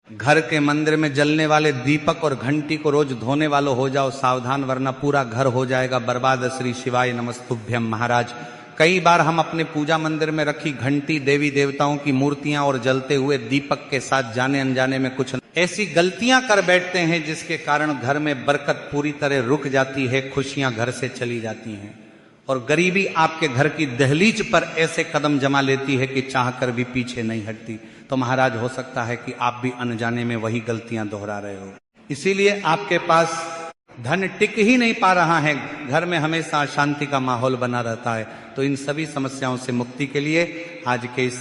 घर के मंदिर में जलने वाले दीपक और घंटी को रोज धोने वालों हो जाओ सावधान, वरना पूरा घर हो जाएगा बर्बाद। श्री शिवाय नमस्तुभ्यम। महाराज, कई बार हम अपने पूजा मंदिर में रखी घंटी, देवी देवताओं की मूर्तियां और जलते हुए दीपक के साथ जाने अनजाने में कुछ ऐसी गलतियां कर बैठते हैं जिसके कारण घर में बरकत पूरी तरह रुक जाती है, खुशियां घर से चली जाती हैं और गरीबी आपके घर की दहलीज पर ऐसे कदम जमा लेती है कि चाहकर भी पीछे नहीं हटती। तो महाराज, हो सकता है कि आप भी अनजाने में वही गलतियां दोहरा रहे हो, इसीलिए आपके पास धन टिक ही नहीं पा रहा है, घर में हमेशा अशांति का माहौल बना रहता है। तो इन सभी समस्याओं से मुक्ति के लिए आज के इस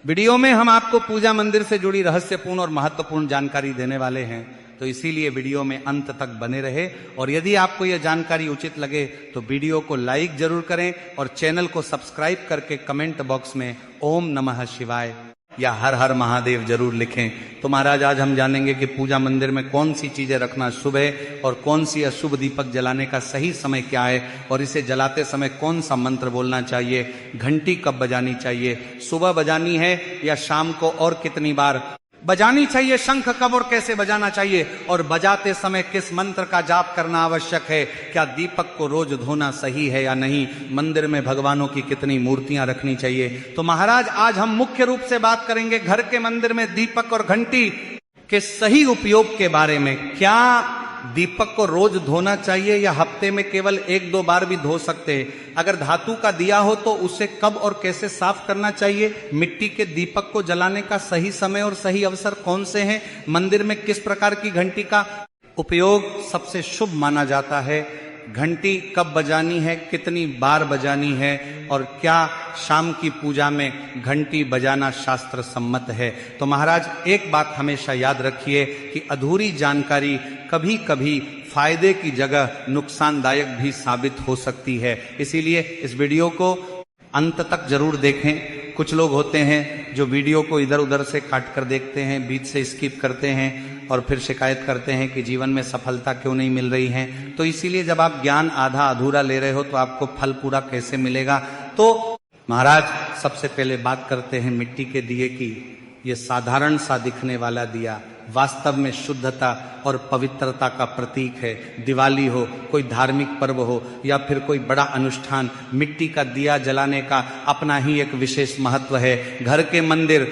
वीडियो में हम आपको पूजा मंदिर से जुड़ी रहस्यपूर्ण और महत्वपूर्ण जानकारी देने वाले हैं। तो इसीलिए वीडियो में अंत तक बने रहे और यदि आपको यह जानकारी उचित लगे तो वीडियो को लाइक जरूर करें और चैनल को सब्सक्राइब करके कमेंट बॉक्स में ओम नमः शिवाय या हर हर महादेव जरूर लिखें। तो महाराज, आज हम जानेंगे कि पूजा मंदिर में कौन सी चीजें रखना शुभ है और कौन सी अशुभ दीपक जलाने का सही समय क्या है और इसे जलाते समय कौन सा मंत्र बोलना चाहिए, घंटी कब बजानी चाहिए, सुबह बजानी है या शाम को और कितनी बार बजानी चाहिए, शंख कब और कैसे बजाना चाहिए और बजाते समय किस मंत्र का जाप करना आवश्यक है, क्या दीपक को रोज धोना सही है या नहीं, मंदिर में भगवानों की कितनी मूर्तियां रखनी चाहिए। तो महाराज, आज हम मुख्य रूप से बात करेंगे घर के मंदिर में दीपक और घंटी के सही उपयोग के बारे में। क्या दीपक को रोज धोना चाहिए या हफ्ते में केवल 1-2 बार भी धो सकते हैं? अगर धातु का दिया हो तो उसे कब और कैसे साफ करना चाहिए? मिट्टी के दीपक को जलाने का सही समय और सही अवसर कौन से हैं? मंदिर में किस प्रकार की घंटी का उपयोग सबसे शुभ माना जाता है? घंटी कब बजानी है, कितनी बार बजानी है और क्या शाम की पूजा में घंटी बजाना शास्त्र सम्मत है? तो महाराज, एक बात हमेशा याद रखिए कि अधूरी जानकारी कभी कभी फायदे की जगह नुकसानदायक भी साबित हो सकती है, इसीलिए इस वीडियो को अंत तक जरूर देखें। कुछ लोग होते हैं जो वीडियो को इधर उधर से काट कर देखते हैं, बीच से स्किप करते हैं और फिर शिकायत करते हैं कि जीवन में सफलता क्यों नहीं मिल रही है। तो इसीलिए जब आप ज्ञान आधा अधूरा ले रहे हो तो आपको फल पूरा कैसे मिलेगा? तो महाराज, सबसे पहले बात करते हैं मिट्टी के दिए की। ये साधारण सा दिखने वाला दिया वास्तव में शुद्धता और पवित्रता का प्रतीक है। दिवाली हो, कोई धार्मिक पर्व हो या फिर कोई बड़ा अनुष्ठान, मिट्टी का दिया जलाने का अपना ही एक विशेष महत्व है। घर के मंदिर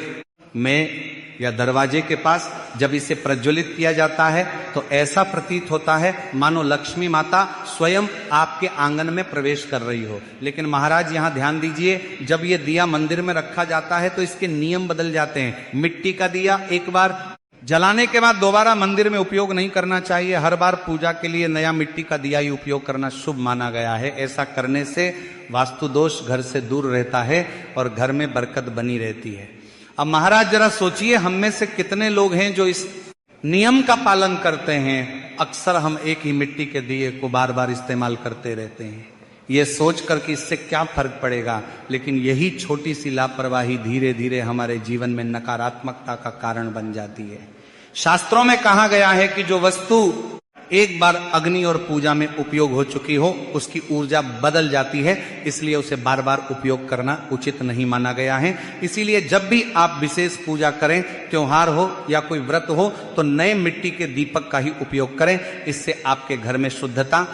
में या दरवाजे के पास जब इसे प्रज्वलित किया जाता है तो ऐसा प्रतीत होता है मानो लक्ष्मी माता स्वयं आपके आंगन में प्रवेश कर रही हो। लेकिन महाराज, यहाँ ध्यान दीजिए, जब ये दिया मंदिर में रखा जाता है तो इसके नियम बदल जाते हैं। मिट्टी का दिया एक बार जलाने के बाद दोबारा मंदिर में उपयोग नहीं करना चाहिए। हर बार पूजा के लिए नया मिट्टी का दिया ही उपयोग करना शुभ माना गया है। ऐसा करने से वास्तु दोष घर से दूर रहता है और घर में बरकत बनी रहती है। अब महाराज, जरा सोचिए, हम में से कितने लोग हैं जो इस नियम का पालन करते हैं? अक्सर हम एक ही मिट्टी के दिए को बार बार इस्तेमाल करते रहते हैं, ये सोचकर कि इससे क्या फर्क पड़ेगा। लेकिन यही छोटी सी लापरवाही धीरे धीरे हमारे जीवन में नकारात्मकता का कारण बन जाती है। शास्त्रों में कहा गया है कि जो वस्तु एक बार अग्नि और पूजा में उपयोग हो चुकी हो उसकी ऊर्जा बदल जाती है, इसलिए उसे बार बार उपयोग करना उचित नहीं माना गया है। इसीलिए जब भी आप विशेष पूजा करें, त्योहार हो या कोई व्रत हो, तो नए मिट्टी के दीपक का ही उपयोग करें। इससे आपके घर में शुद्धता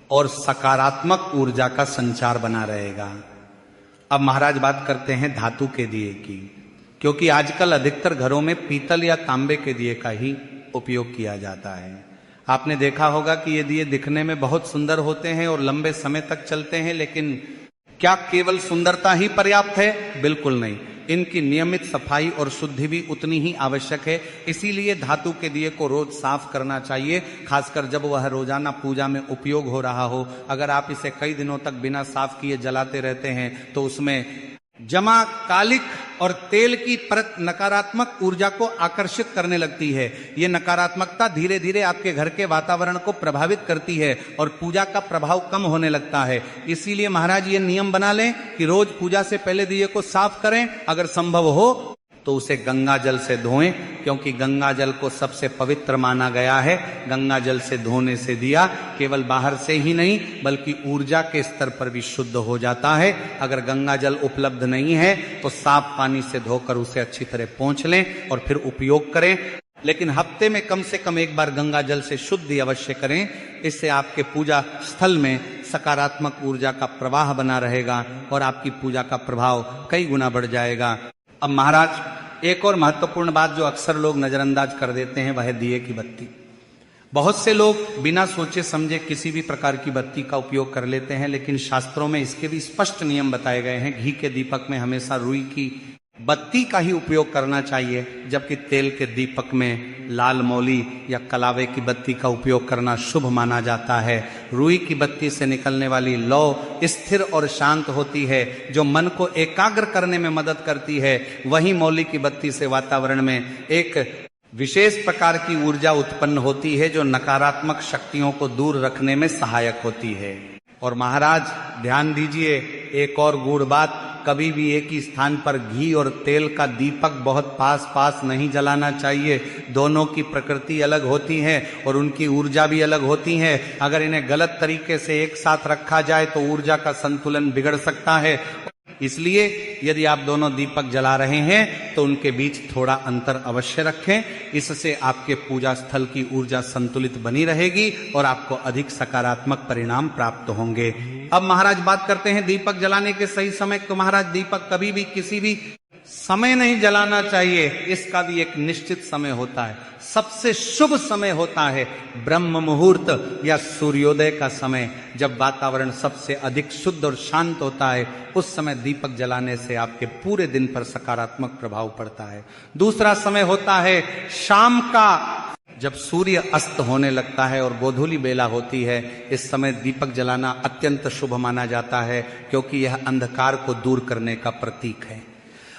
और सकारात्मक ऊर्जा का संचार बना रहेगा। अब महाराज, बात करते हैं धातु के दिए की, क्योंकि आजकल अधिकतर घरों में पीतल या तांबे के दिए का ही उपयोग किया जाता है। आपने देखा होगा कि ये दिए दिखने में बहुत सुंदर होते हैं और लंबे समय तक चलते हैं, लेकिन क्या केवल सुंदरता ही पर्याप्त है? बिल्कुल नहीं। इनकी नियमित सफाई और शुद्धि भी उतनी ही आवश्यक है। इसीलिए धातु के दिए को रोज साफ करना चाहिए, खासकर जब वह रोजाना पूजा में उपयोग हो रहा हो। अगर आप इसे कई दिनों तक बिना साफ किए जलाते रहते हैं तो उसमें जमा कालिक और तेल की परत नकारात्मक ऊर्जा को आकर्षित करने लगती है। ये नकारात्मकता धीरे धीरे आपके घर के वातावरण को प्रभावित करती है और पूजा का प्रभाव कम होने लगता है। इसीलिए महाराज, ये नियम बना लें कि रोज पूजा से पहले दिए को साफ करें। अगर संभव हो तो उसे गंगा जल से धोएं, क्योंकि गंगा जल को सबसे पवित्र माना गया है। गंगा जल से धोने से दिया केवल बाहर से ही नहीं बल्कि ऊर्जा के स्तर पर भी शुद्ध हो जाता है। अगर गंगा जल उपलब्ध नहीं है तो साफ पानी से धोकर उसे अच्छी तरह पोंछ लें और फिर उपयोग करें। लेकिन हफ्ते में कम से कम एक बार गंगा जल से शुद्धि अवश्य करें। इससे आपके पूजा स्थल में सकारात्मक ऊर्जा का प्रवाह बना रहेगा और आपकी पूजा का प्रभाव कई गुना बढ़ जाएगा। अब महाराज एक और महत्वपूर्ण बात जो अक्सर लोग नजरअंदाज कर देते हैं वह है दिए की बत्ती। बहुत से लोग बिना सोचे समझे किसी भी प्रकार की बत्ती का उपयोग कर लेते हैं, लेकिन शास्त्रों में इसके भी स्पष्ट नियम बताए गए हैं। घी के दीपक में हमेशा रुई की बत्ती का ही उपयोग करना चाहिए, जबकि तेल के दीपक में लाल मौली या कलावे की बत्ती का उपयोग करना शुभ माना जाता है। रुई की बत्ती से निकलने वाली लौ स्थिर और शांत होती है, जो मन को एकाग्र करने में मदद करती है। वहीं मौली की बत्ती से वातावरण में एक विशेष प्रकार की ऊर्जा उत्पन्न होती है, जो नकारात्मक शक्तियों को दूर रखने में सहायक होती है। और महाराज ध्यान दीजिए एक और गूढ़ बात, कभी भी एक ही स्थान पर घी और तेल का दीपक बहुत पास पास नहीं जलाना चाहिए। दोनों की प्रकृति अलग होती है और उनकी ऊर्जा भी अलग होती है। अगर इन्हें गलत तरीके से एक साथ रखा जाए तो ऊर्जा का संतुलन बिगड़ सकता है। इसलिए यदि आप दोनों दीपक जला रहे हैं तो उनके बीच थोड़ा अंतर अवश्य रखें। इससे आपके पूजा स्थल की ऊर्जा संतुलित बनी रहेगी और आपको अधिक सकारात्मक परिणाम प्राप्त होंगे। अब महाराज बात करते हैं दीपक जलाने के सही समय। तो महाराज दीपक कभी भी किसी भी समय नहीं जलाना चाहिए, इसका भी एक निश्चित समय होता है। सबसे शुभ समय होता है ब्रह्म मुहूर्त या सूर्योदय का समय, जब वातावरण सबसे अधिक शुद्ध और शांत होता है। उस समय दीपक जलाने से आपके पूरे दिन पर सकारात्मक प्रभाव पड़ता है। दूसरा समय होता है शाम का, जब सूर्य अस्त होने लगता है और गोधूली बेला होती है। इस समय दीपक जलाना अत्यंत शुभ माना जाता है, क्योंकि यह अंधकार को दूर करने का प्रतीक है।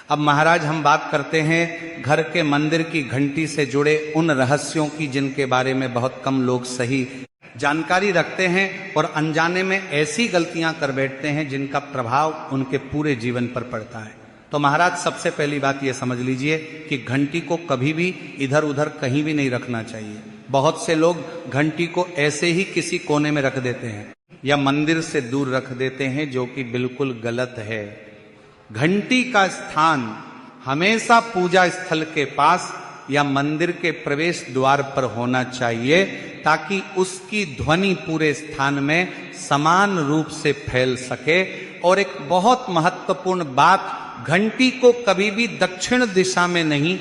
अब महाराज हम बात करते हैं घर के मंदिर की घंटी से जुड़े उन रहस्यों की, जिनके बारे में बहुत कम लोग सही जानकारी रखते हैं और अनजाने में ऐसी गलतियां कर बैठते हैं जिनका प्रभाव उनके पूरे जीवन पर पड़ता है। तो महाराज सबसे पहली बात यह समझ लीजिए कि घंटी को कभी भी इधर उधर कहीं भी नहीं रखना चाहिए। बहुत से लोग घंटी को ऐसे ही किसी कोने में रख देते हैं या मंदिर से दूर रख देते हैं, जो कि बिल्कुल गलत है। घंटी का स्थान हमेशा पूजा स्थल के पास या मंदिर के प्रवेश द्वार पर होना चाहिए, ताकि उसकी ध्वनि पूरे स्थान में समान रूप से फैल सके। और एक बहुत महत्वपूर्ण बात, घंटी को कभी भी दक्षिण दिशा में नहीं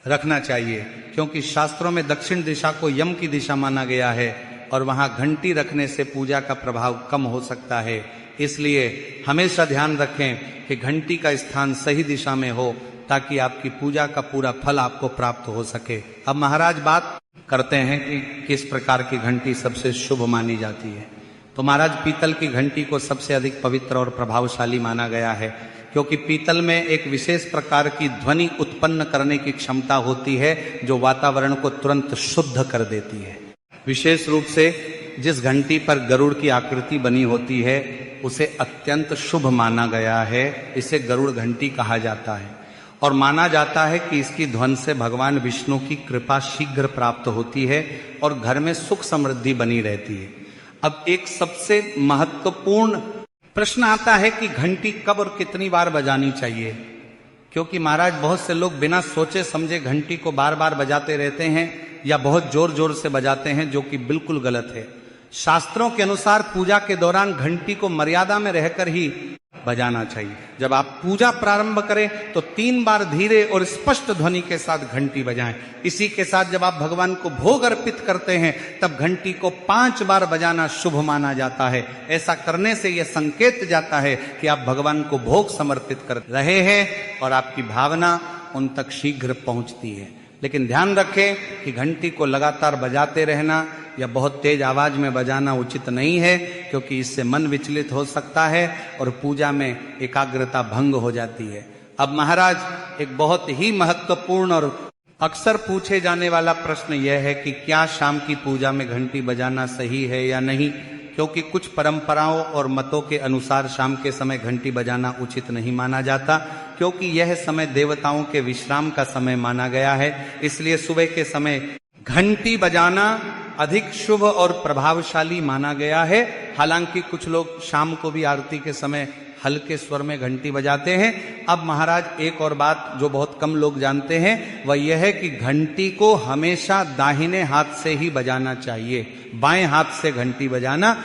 रखना चाहिए, क्योंकि शास्त्रों में दक्षिण दिशा को यम की दिशा माना गया है और वहां घंटी रखने से पूजा का प्रभाव कम हो सकता है। इसलिए हमेशा ध्यान रखें कि घंटी का स्थान सही दिशा में हो, ताकि आपकी पूजा का पूरा फल आपको प्राप्त हो सके। अब महाराज बात करते हैं कि किस प्रकार की घंटी सबसे शुभ मानी जाती है। तो महाराज पीतल की घंटी को सबसे अधिक पवित्र और प्रभावशाली माना गया है, क्योंकि पीतल में एक विशेष प्रकार की ध्वनि उत्पन्न करने की क्षमता होती है, जो वातावरण को तुरंत शुद्ध कर देती है। विशेष रूप से जिस घंटी पर गरुड़ की आकृति बनी होती है उसे अत्यंत शुभ माना गया है। इसे गरुड़ घंटी कहा जाता है और माना जाता है कि इसकी ध्वनि से भगवान विष्णु की कृपा शीघ्र प्राप्त होती है और घर में सुख समृद्धि बनी रहती है। अब एक सबसे महत्वपूर्ण प्रश्न आता है कि घंटी कब और कितनी बार बजानी चाहिए, क्योंकि महाराज बहुत से लोग बिना सोचे समझे घंटी को बार बार बजाते रहते हैं या बहुत जोर जोर से बजाते हैं, जो कि बिल्कुल गलत है। शास्त्रों के अनुसार पूजा के दौरान घंटी को मर्यादा में रहकर ही बजाना चाहिए। जब आप पूजा प्रारंभ करें तो 3 बार धीरे और स्पष्ट ध्वनि के साथ घंटी बजाएं। इसी के साथ जब आप भगवान को भोग अर्पित करते हैं तब घंटी को 5 बार बजाना शुभ माना जाता है। ऐसा करने से यह संकेत जाता है कि आप भगवान को भोग समर्पित कर रहे हैं और आपकी भावना उन तक शीघ्र पहुंचती है। लेकिन ध्यान रखें कि घंटी को लगातार बजाते रहना या बहुत तेज आवाज में बजाना उचित नहीं है, क्योंकि इससे मन विचलित हो सकता है और पूजा में एकाग्रता भंग हो जाती है। अब महाराज एक बहुत ही महत्वपूर्ण और अक्सर पूछे जाने वाला प्रश्न यह है कि क्या शाम की पूजा में घंटी बजाना सही है या नहीं, क्योंकि कुछ परंपराओं और मतों के अनुसार शाम के समय घंटी बजाना उचित नहीं माना जाता, क्योंकि यह समय देवताओं के विश्राम का समय माना गया है। इसलिए सुबह के समय घंटी बजाना अधिक शुभ और प्रभावशाली माना गया है। हालांकि कुछ लोग शाम को भी आरती के समय हल्के स्वर में घंटी बजाते हैं। अब महाराज एक और बात जो बहुत कम लोग जानते हैं वह यह है कि घंटी को हमेशा दाहिने हाथ से ही बजाना चाहिए। बाएं हाथ से घंटी बजाना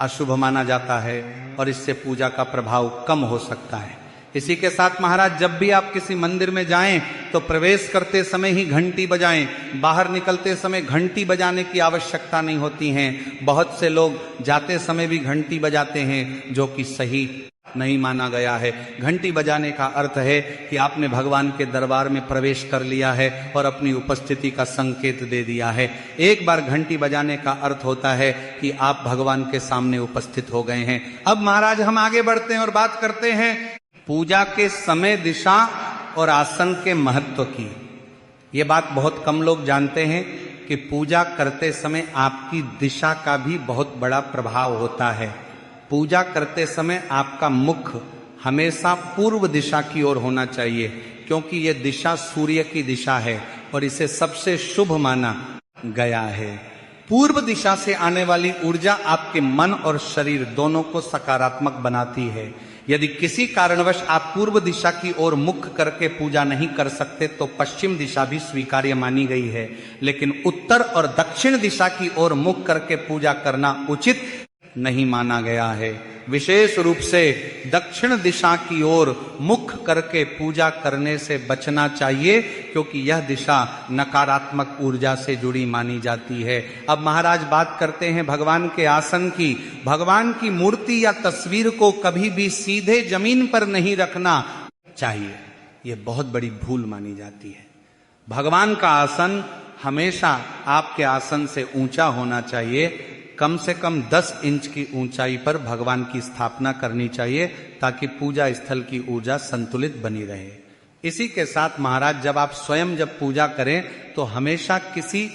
अशुभ माना जाता है और इससे पूजा का प्रभाव कम हो सकता है। इसी के साथ महाराज जब भी आप किसी मंदिर में जाएं तो प्रवेश करते समय ही घंटी बजाएं, बाहर निकलते समय घंटी बजाने की आवश्यकता नहीं होती है। बहुत से लोग जाते समय भी घंटी बजाते हैं जो कि सही नहीं माना गया है। घंटी बजाने का अर्थ है कि आपने भगवान के दरबार में प्रवेश कर लिया है और अपनी उपस्थिति का संकेत दे दिया है। एक बार घंटी बजाने का अर्थ होता है कि आप भगवान के सामने उपस्थित हो गए हैं। अब महाराज हम आगे बढ़ते हैं और बात करते हैं पूजा के समय, दिशा और आसन के महत्व की। ये बात बहुत कम लोग जानते हैं कि पूजा करते समय आपकी दिशा का भी बहुत बड़ा प्रभाव होता है। पूजा करते समय आपका मुख हमेशा पूर्व दिशा की ओर होना चाहिए, क्योंकि यह दिशा सूर्य की दिशा है और इसे सबसे शुभ माना गया है। पूर्व दिशा से आने वाली ऊर्जा आपके मन और शरीर दोनों को सकारात्मक बनाती है। यदि किसी कारणवश आप पूर्व दिशा की ओर मुख करके पूजा नहीं कर सकते तो पश्चिम दिशा भी स्वीकार्य मानी गई है, लेकिन उत्तर और दक्षिण दिशा की ओर मुख करके पूजा करना उचित नहीं माना गया है। विशेष रूप से दक्षिण दिशा की ओर मुख करके पूजा करने से बचना चाहिए, क्योंकि यह दिशा नकारात्मक ऊर्जा से जुड़ी मानी जाती है। अब महाराज बात करते हैं भगवान के आसन की। भगवान की मूर्ति या तस्वीर को कभी भी सीधे जमीन पर नहीं रखना चाहिए, यह बहुत बड़ी भूल मानी जाती है। भगवान का आसन हमेशा आपके आसन से ऊंचा होना चाहिए। कम से कम 10 इंच की ऊंचाई पर भगवान की स्थापना करनी चाहिए, ताकि पूजा स्थल की ऊर्जा संतुलित बनी रहे। इसी के साथ महाराज जब आप स्वयं जब पूजा करें तो हमेशा किसी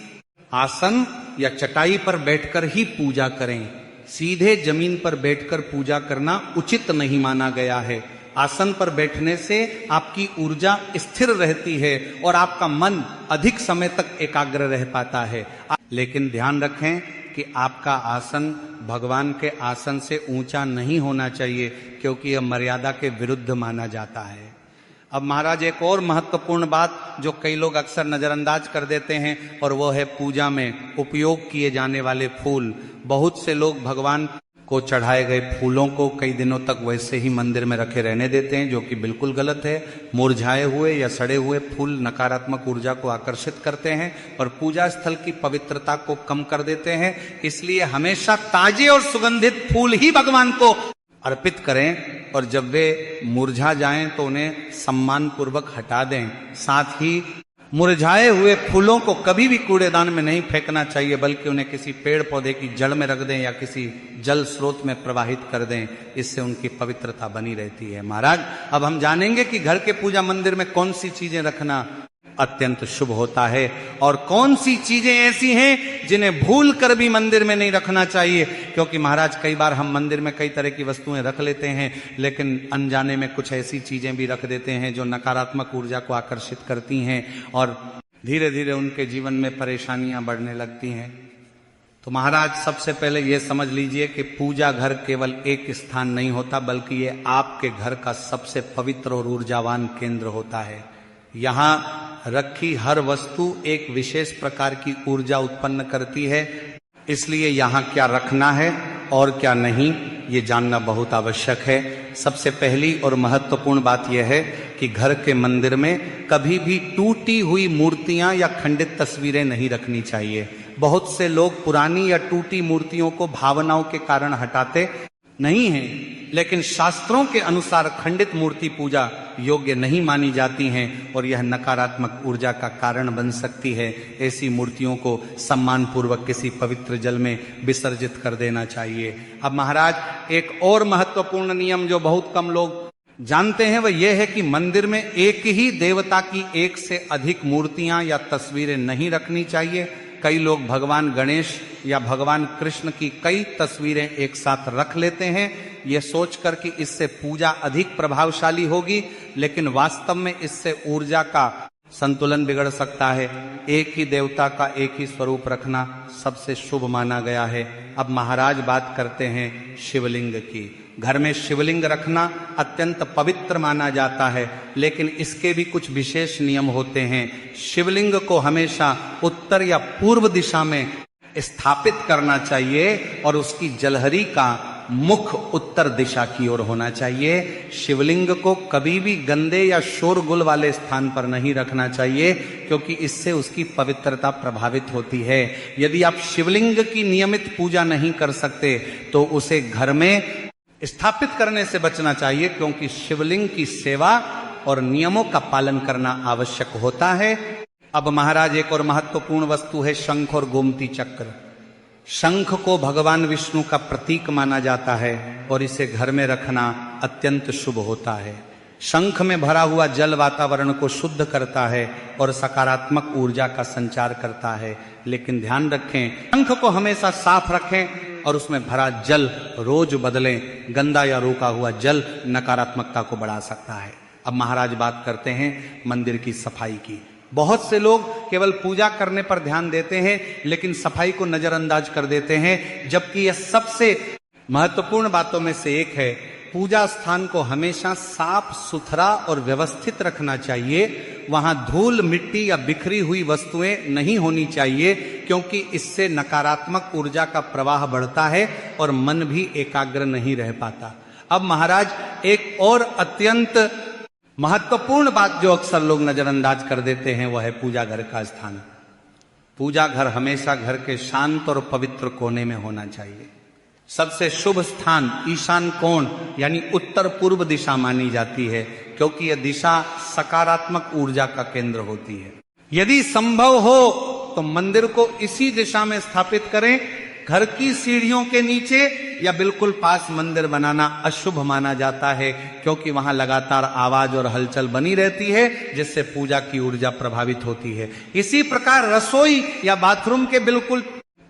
आसन या चटाई पर बैठकर ही पूजा करें। सीधे जमीन पर बैठकर पूजा करना उचित नहीं माना गया है। आसन पर बैठने से आपकी ऊर्जा स्थिर रहती है और आपका मन अधिक समय तक एकाग्र रह पाता है। लेकिन ध्यान रखें कि आपका आसन भगवान के आसन से ऊंचा नहीं होना चाहिए, क्योंकि यह मर्यादा के विरुद्ध माना जाता है। अब महाराज एक और महत्वपूर्ण बात जो कई लोग अक्सर नजरअंदाज कर देते हैं, और वो है पूजा में उपयोग किए जाने वाले फूल। बहुत से लोग भगवान को चढ़ाए गए फूलों को कई दिनों तक वैसे ही मंदिर में रखे रहने देते हैं, जो कि बिल्कुल गलत है। मुरझाए हुए या सड़े हुए फूल नकारात्मक ऊर्जा को आकर्षित करते हैं और पूजा स्थल की पवित्रता को कम कर देते हैं। इसलिए हमेशा ताजे और सुगंधित फूल ही भगवान को अर्पित करें, और जब वे मुरझा जाएं तो उन्हें सम्मान पूर्वक हटा दें। साथ ही मुरझाए हुए फूलों को कभी भी कूड़ेदान में नहीं फेंकना चाहिए, बल्कि उन्हें किसी पेड़ पौधे की जड़ में रख दें या किसी जल स्रोत में प्रवाहित कर दें। इससे उनकी पवित्रता बनी रहती है। महाराज अब हम जानेंगे कि घर के पूजा मंदिर में कौन सी चीजें रखना अत्यंत शुभ होता है और कौन सी चीजें ऐसी हैं जिन्हें भूल कर भी मंदिर में नहीं रखना चाहिए। क्योंकि महाराज कई बार हम मंदिर में कई तरह की वस्तुएं रख लेते हैं, लेकिन अनजाने में कुछ ऐसी चीजें भी रख देते हैं जो नकारात्मक ऊर्जा को आकर्षित करती हैं और धीरे धीरे उनके जीवन में परेशानियां बढ़ने लगती हैं। तो महाराज सबसे पहले ये समझ लीजिए कि पूजा घर केवल एक स्थान नहीं होता, बल्कि ये आपके घर का सबसे पवित्र और ऊर्जावान केंद्र होता है। यहाँ रखी हर वस्तु एक विशेष प्रकार की ऊर्जा उत्पन्न करती है, इसलिए यहाँ क्या रखना है और क्या नहीं ये जानना बहुत आवश्यक है। सबसे पहली और महत्वपूर्ण बात यह है कि घर के मंदिर में कभी भी टूटी हुई मूर्तियां या खंडित तस्वीरें नहीं रखनी चाहिए। बहुत से लोग पुरानी या टूटी मूर्तियों को भावनाओं के कारण हटाते नहीं हैं, लेकिन शास्त्रों के अनुसार खंडित मूर्ति पूजा योग्य नहीं मानी जाती हैं और यह नकारात्मक ऊर्जा का कारण बन सकती है। ऐसी मूर्तियों को सम्मान पूर्वक किसी पवित्र जल में विसर्जित कर देना चाहिए। अब महाराज एक और महत्वपूर्ण नियम जो बहुत कम लोग जानते हैं वह यह है कि मंदिर में एक ही देवता की एक से अधिक मूर्तियां या तस्वीरें नहीं रखनी चाहिए। कई लोग भगवान गणेश या भगवान कृष्ण की कई तस्वीरें एक साथ रख लेते हैं, ये सोचकर कि इससे पूजा अधिक प्रभावशाली होगी, लेकिन वास्तव में इससे ऊर्जा का संतुलन बिगड़ सकता है। एक ही देवता का एक ही स्वरूप रखना सबसे शुभ माना गया है। अब महाराज बात करते हैं शिवलिंग की। घर में शिवलिंग रखना अत्यंत पवित्र माना जाता है, लेकिन इसके भी कुछ विशेष नियम होते हैं। शिवलिंग को हमेशा उत्तर या पूर्व दिशा में स्थापित करना चाहिए और उसकी जलहरी का मुख उत्तर दिशा की ओर होना चाहिए। शिवलिंग को कभी भी गंदे या शोरगुल वाले स्थान पर नहीं रखना चाहिए, क्योंकि इससे उसकी पवित्रता प्रभावित होती है। यदि आप शिवलिंग की नियमित पूजा नहीं कर सकते तो उसे घर में स्थापित करने से बचना चाहिए, क्योंकि शिवलिंग की सेवा और नियमों का पालन करना आवश्यक होता है। अब महाराज एक और महत्वपूर्ण वस्तु है शंख और गोमती चक्र। शंख को भगवान विष्णु का प्रतीक माना जाता है और इसे घर में रखना अत्यंत शुभ होता है। शंख में भरा हुआ जल वातावरण को शुद्ध करता है और सकारात्मक ऊर्जा का संचार करता है। लेकिन ध्यान रखें, शंख को हमेशा साफ रखें और उसमें भरा जल रोज बदलें। गंदा या रोका हुआ जल नकारात्मकता को बढ़ा सकता है। अब महाराज बात करते हैं मंदिर की सफाई की। बहुत से लोग केवल पूजा करने पर ध्यान देते हैं, लेकिन सफाई को नजरअंदाज कर देते हैं, जबकि यह सबसे महत्वपूर्ण बातों में से एक है। पूजा स्थान को हमेशा साफ सुथरा और व्यवस्थित रखना चाहिए। वहां धूल, मिट्टी या बिखरी हुई वस्तुएं नहीं होनी चाहिए, क्योंकि इससे नकारात्मक ऊर्जा का प्रवाह बढ़ता है और मन भी एकाग्र नहीं रह पाता। अब महाराज एक और अत्यंत महत्वपूर्ण बात जो अक्सर लोग नजरअंदाज कर देते हैं, वह है पूजा घर का स्थान। पूजा घर हमेशा घर के शांत और पवित्र कोने में होना चाहिए। सबसे शुभ स्थान ईशान कोण यानी उत्तर पूर्व दिशा मानी जाती है, क्योंकि यह दिशा सकारात्मक ऊर्जा का केंद्र होती है। यदि संभव हो तो मंदिर को इसी दिशा में स्थापित करें। घर की सीढ़ियों के नीचे या बिल्कुल पास मंदिर बनाना अशुभ माना जाता है, क्योंकि वहां लगातार आवाज और हलचल बनी रहती है, जिससे पूजा की ऊर्जा प्रभावित होती है। इसी प्रकार रसोई या बाथरूम के बिल्कुल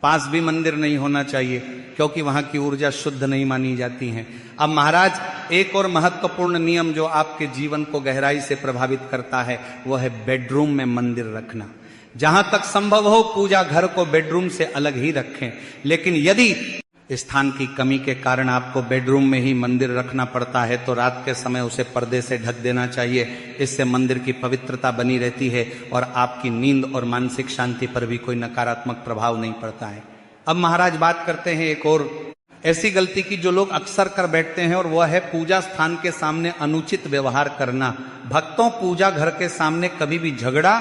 पास भी मंदिर नहीं होना चाहिए, क्योंकि वहां की ऊर्जा शुद्ध नहीं मानी जाती है। अब महाराज एक और महत्वपूर्ण नियम जो आपके जीवन को गहराई से प्रभावित करता है, वह है बेडरूम में मंदिर रखना। जहां तक संभव हो पूजा घर को बेडरूम से अलग ही रखें, लेकिन यदि स्थान की कमी के कारण आपको बेडरूम में ही मंदिर रखना पड़ता है तो रात के समय उसे पर्दे से ढक देना चाहिए। इससे मंदिर की पवित्रता बनी रहती है और आपकी नींद और मानसिक शांति पर भी कोई नकारात्मक प्रभाव नहीं पड़ता है। अब महाराज बात करते हैं एक और ऐसी गलती की जो लोग अक्सर कर बैठते हैं, और वह है पूजा स्थान के सामने अनुचित व्यवहार करना। भक्तों, पूजा घर के सामने कभी भी झगड़ा,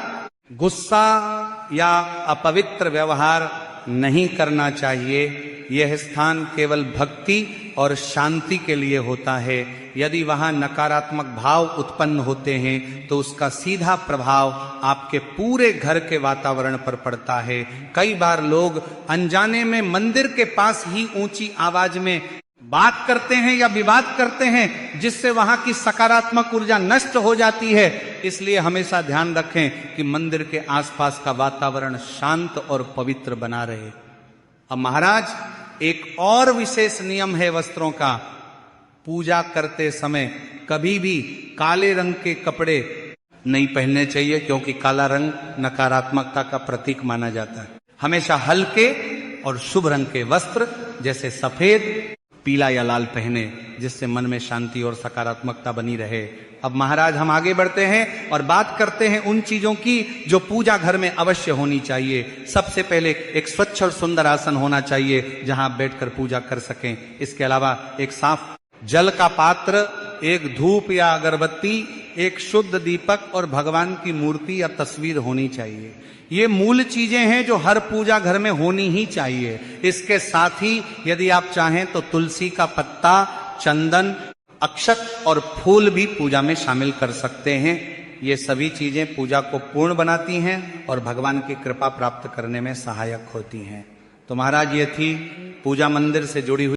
गुस्सा या अपवित्र व्यवहार नहीं करना चाहिए। यह स्थान केवल भक्ति और शांति के लिए होता है। यदि वहां नकारात्मक भाव उत्पन्न होते हैं तो उसका सीधा प्रभाव आपके पूरे घर के वातावरण पर पड़ता है। कई बार लोग अनजाने में मंदिर के पास ही ऊंची आवाज में बात करते हैं या विवाद करते हैं, जिससे वहां की सकारात्मक ऊर्जा नष्ट हो जाती है। इसलिए हमेशा ध्यान रखें कि मंदिर के आसपास का वातावरण शांत और पवित्र बना रहे। अब महाराज एक और विशेष नियम है वस्त्रों का। पूजा करते समय कभी भी काले रंग के कपड़े नहीं पहनने चाहिए, क्योंकि काला रंग नकारात्मकता का प्रतीक माना जाता है। हमेशा हल्के और शुभ रंग के वस्त्र जैसे सफेद, पीला या लाल पहने, जिससे मन में शांति और सकारात्मकता बनी रहे। अब महाराज हम आगे बढ़ते हैं और बात करते हैं उन चीजों की जो पूजा घर में अवश्य होनी चाहिए। सबसे पहले एक स्वच्छ और सुंदर आसन होना चाहिए जहां आप बैठकर पूजा कर सकें। इसके अलावा एक साफ जल का पात्र, एक धूप या अगरबत्ती, एक शुद्ध दीपक और भगवान की मूर्ति या तस्वीर होनी चाहिए। ये मूल चीजें हैं जो हर पूजा घर में होनी ही चाहिए। इसके साथ ही यदि आप चाहें तो तुलसी का पत्ता, चंदन, अक्षत और फूल भी पूजा में शामिल कर सकते हैं। ये सभी चीजें पूजा को पूर्ण बनाती हैं और भगवान की कृपा प्राप्त करने में सहायक होती हैं। तो महाराज ये थी पूजा मंदिर से जुड़ी हुई